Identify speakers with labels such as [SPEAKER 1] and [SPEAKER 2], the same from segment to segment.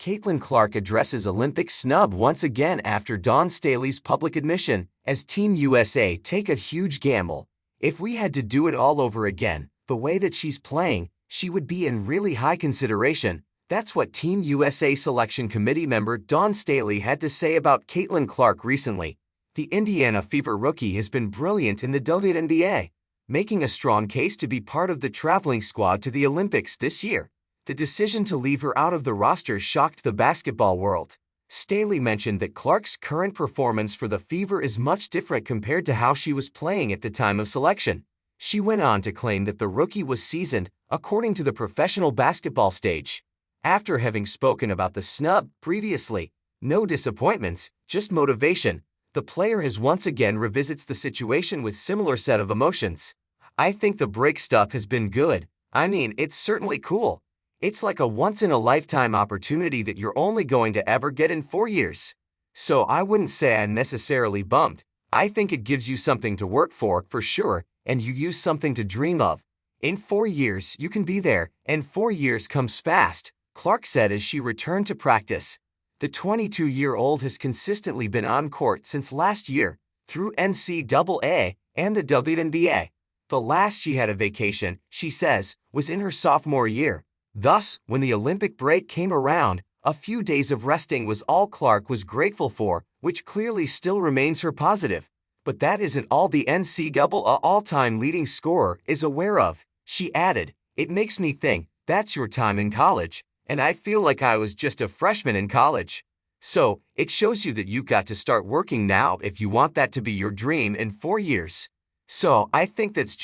[SPEAKER 1] Caitlin Clark addresses Olympic snub once again after Dawn Staley's public admission, as Team USA take a huge gamble. If we had to do it all over again, the way that she's playing, she would be in really high consideration. That's what Team USA Selection Committee member Dawn Staley had to say about Caitlin Clark recently. The Indiana Fever rookie has been brilliant in the WNBA, making a strong case to be part of the traveling squad to the Olympics this year. The decision to leave her out of the roster shocked the basketball world. Staley mentioned that Clark's current performance for the Fever is much different compared to how she was playing at the time of selection. She went on to claim that the rookie was seasoned, according to the professional basketball stage. After having spoken about the snub previously, no disappointments, just motivation, the player has once again revisits the situation with similar set of emotions. I think the break stuff has been good. I mean, it's certainly cool. It's like a once-in-a-lifetime opportunity that you're only going to ever get in 4 years. So I wouldn't say I'm necessarily bummed. I think it gives you something to work for sure, and you use something to dream of. In 4 years, you can be there, and 4 years comes fast, Clark said as she returned to practice. The 22-year-old has consistently been on court since last year, through NCAA and the WNBA. The last she had a vacation, she says, was in her sophomore year. Thus, when the Olympic break came around, a few days of resting was all Clark was grateful for, which clearly still remains her positive. But that isn't all the NCAA all-time leading scorer is aware of. She added, "It makes me think, that's your time in college, and I feel like I was just a freshman in college. So, it shows you that you got to start working now if you want that to be your dream in 4 years. So, I think that's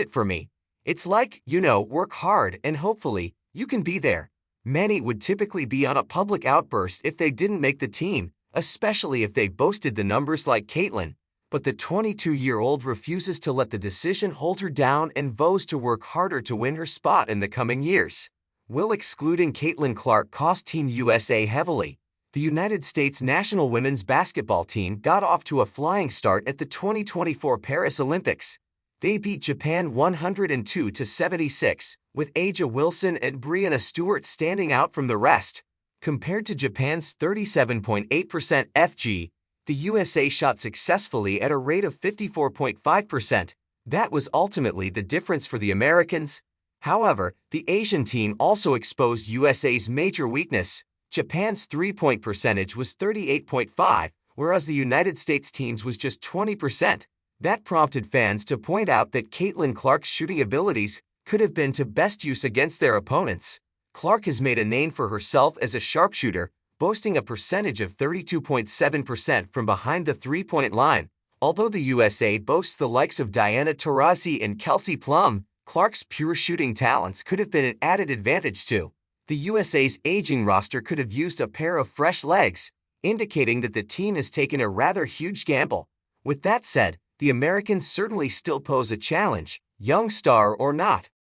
[SPEAKER 1] it for me. It's like, work hard and hopefully, you can be there." Many would typically be on a public outburst if they didn't make the team, especially if they boasted the numbers like Caitlin. But the 22-year-old refuses to let the decision hold her down and vows to work harder to win her spot in the coming years. Will excluding Caitlin Clark cost Team USA heavily? The United States national women's basketball team got off to a flying start at the 2024 Paris Olympics. They beat Japan 102-76, with Aja Wilson and Breanna Stewart standing out from the rest. Compared to Japan's 37.8% FG, the USA shot successfully at a rate of 54.5%. That was ultimately the difference for the Americans. However, the Asian team also exposed USA's major weakness. Japan's three-point percentage was 38.5%, whereas the United States team's was just 20%. That prompted fans to point out that Caitlin Clark's shooting abilities could have been to best use against their opponents. Clark has made a name for herself as a sharpshooter, boasting a percentage of 32.7% from behind the three-point line. Although the USA boasts the likes of Diana Taurasi and Kelsey Plum, Clark's pure shooting talents could have been an added advantage too. The USA's aging roster could have used a pair of fresh legs, indicating that the team has taken a rather huge gamble. With that said, the Americans certainly still pose a challenge, young star or not.